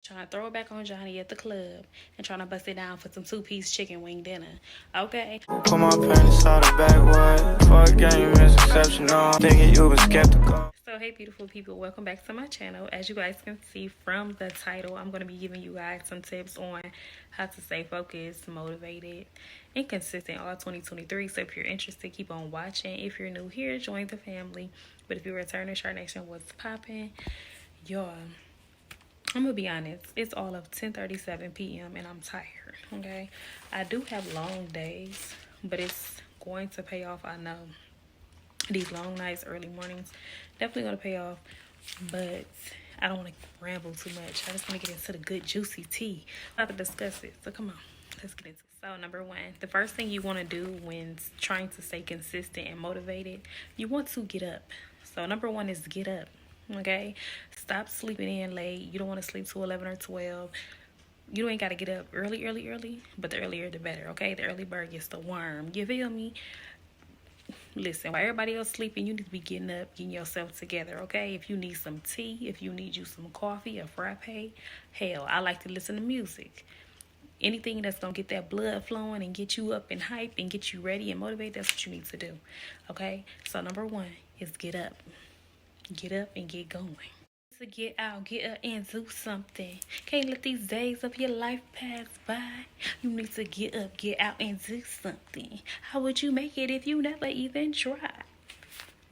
Trying to throw it back on Johnny at the club and trying to bust it down for some two-piece chicken wing dinner. Okay. Put my panties out the backwood. Fuck game is exceptional. Thinking you was skeptical. So hey beautiful people, welcome back to my channel. As you guys can see from the title, I'm going to be giving you guys some tips on how to stay focused, motivated, and consistent all 2023. So if you're interested, keep on watching. If you're new here, join the family. But if you're returning, Sharneita, what's popping? Y'all, I'm gonna be honest, it's all of 10:37 p.m. and I'm tired. Okay, I do have long days, but it's going to pay off. I know these long nights, early mornings, definitely gonna pay off. But I don't want to ramble too much. I just want to get into the good juicy tea. I have to discuss it. So come on, let's get into it. So number one, the first thing you want to do when trying to stay consistent and motivated, you want to get up. So number one is get up. Okay, stop sleeping in late. You don't want to sleep till 11 or 12. You ain't got to get up early, but the earlier the better. Okay, the early bird gets the worm. You feel me? Listen, while everybody else sleeping, you need to be getting up, getting yourself together. Okay, if you need some tea, if you need you some coffee, a frappe, hell, I like to listen to music. Anything that's gonna get that blood flowing and get you up and hype and get you ready and motivated, that's what you need to do. Okay, so number one is get up. Get up and get going. To get out, get up and do something. Can't let these days of your life pass by. You need to get up, get out and do something. How would you make it if you never even tried?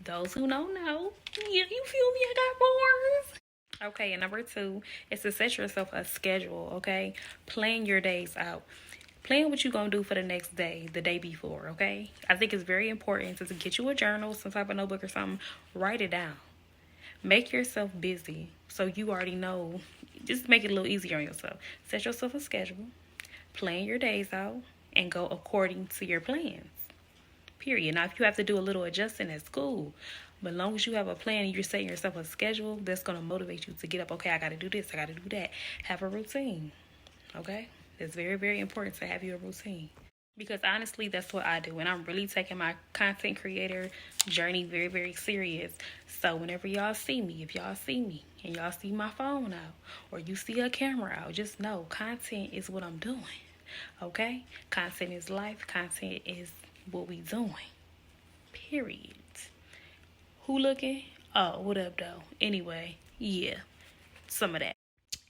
Those who don't know, you feel me? I got bars. Okay, and number two is to set yourself a schedule, okay? Plan your days out. Plan what you're going to do for the next day, the day before, okay? I think it's very important to get you a journal, some type of notebook or something. Write it down. Make yourself busy so you already know. Just make it a little easier on yourself. Set yourself a schedule. Plan your days out and go according to your plans. Period. Now, if you have to do a little adjusting, that's cool. But as long as you have a plan and you're setting yourself a schedule, that's going to motivate you to get up. Okay, I got to do this. I got to do that. Have a routine. Okay? It's very, very important to have your routine. Because honestly, that's what I do. And I'm really taking my content creator journey very, very serious. So whenever y'all see me, if y'all see me and y'all see my phone out or you see a camera out, just know content is what I'm doing. Okay? Content is life. Content is what we doing. Period. Who looking? Oh, what up, though? Anyway, yeah. Some of that.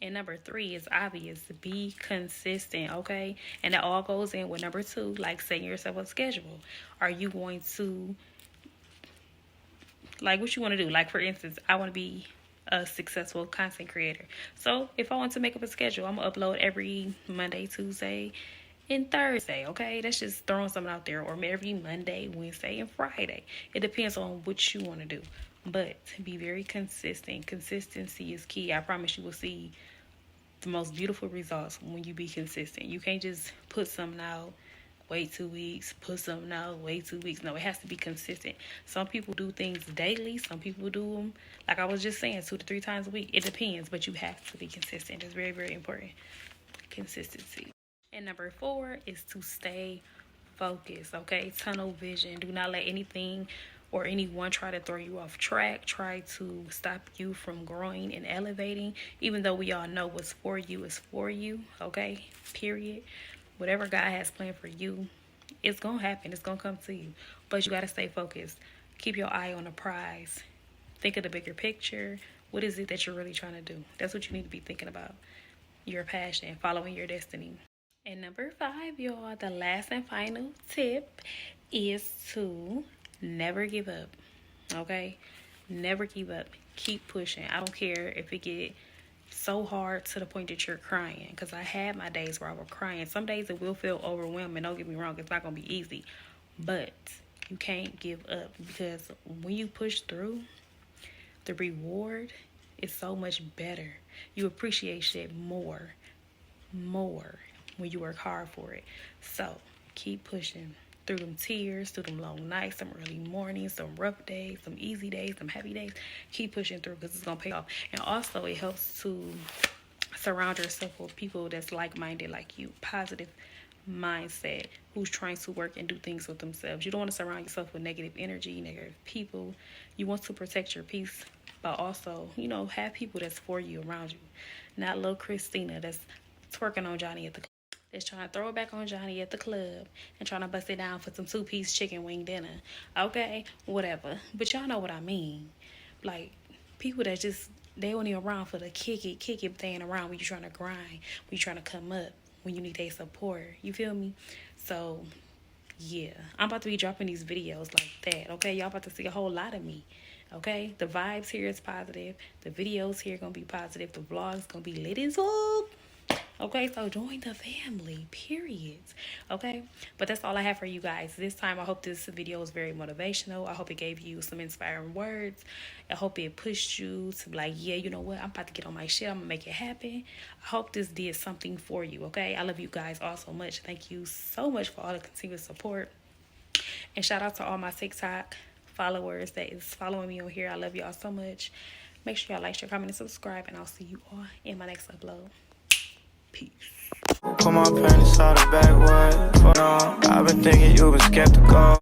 And number three is obvious. Be consistent, okay? And that all goes in with number two, like setting yourself a schedule. Are you going to, like, what you want to do? Like, for instance, I want to be a successful content creator. So if I want to make up a schedule, I'm going to upload every Monday, Tuesday, and Thursday, okay? That's just throwing something out there. Or every Monday, Wednesday, and Friday. It depends on what you want to do. But be very consistent. Consistency is key. I promise you will see the most beautiful results when you be consistent. You can't just put something out, wait 2 weeks, put something out, wait 2 weeks. No, it has to be consistent. Some people do things daily. Some people do them, like I was just saying, 2 to 3 times a week. It depends, but you have to be consistent. It's very, very important. Consistency. And number four is to stay focused, okay? Tunnel vision. Do not let anything or anyone try to throw you off track, try to stop you from growing and elevating, even though we all know what's for you is for you, okay? Period. Whatever God has planned for you, it's going to happen. It's going to come to you. But you got to stay focused. Keep your eye on the prize. Think of the bigger picture. What is it that you're really trying to do? That's what you need to be thinking about. Your passion, following your destiny. And number five, y'all, the last and final tip is to never give up, okay? Never give up. Keep pushing. I don't care if it get so hard to the point that you're crying, because I had my days where I was crying. Some days it will feel overwhelming. Don't get me wrong. It's not going to be easy. But you can't give up, because when you push through, the reward is so much better. You appreciate shit more when you work hard for it. So keep pushing. Through them tears, through them long nights, some early mornings, some rough days, some easy days, some heavy days. Keep pushing through, because it's going to pay off. And also, it helps to surround yourself with people that's like-minded like you. Positive mindset, who's trying to work and do things with themselves. You don't want to surround yourself with negative energy, negative people. You want to protect your peace, but also, have people that's for you around you. not little Christina that's twerking on Johnny at the club. That's trying to throw it back on Johnny at the club and trying to bust it down for some 2-piece chicken wing dinner. Okay, whatever. But y'all know what I mean. Like, people that just, they only around for the kick it, but they ain't around when you're trying to grind, when you're trying to come up, when you need their support. You feel me? So, yeah. I'm about to be dropping these videos like that, okay? Y'all about to see a whole lot of me, okay? The vibes here is positive. The videos here gonna be positive. The vlogs gonna be lit as fuck. Okay, so join the family, period. Okay, but that's all I have for you guys this time. I hope this video was very motivational. I hope it gave you some inspiring words. I hope it pushed you to be like, yeah, you know what, I'm about to get on my shit, I'm gonna make it happen. I hope this did something for you. Okay, I love you guys all so much. Thank you so much for all the continuous support, and shout out to all my TikTok followers that is following me on here. I love y'all so much. Make sure y'all like, share, comment, and subscribe, and I'll see you all in my next upload. Peace. Put my panties out the backwood. For no, I've been thinking you been skeptical.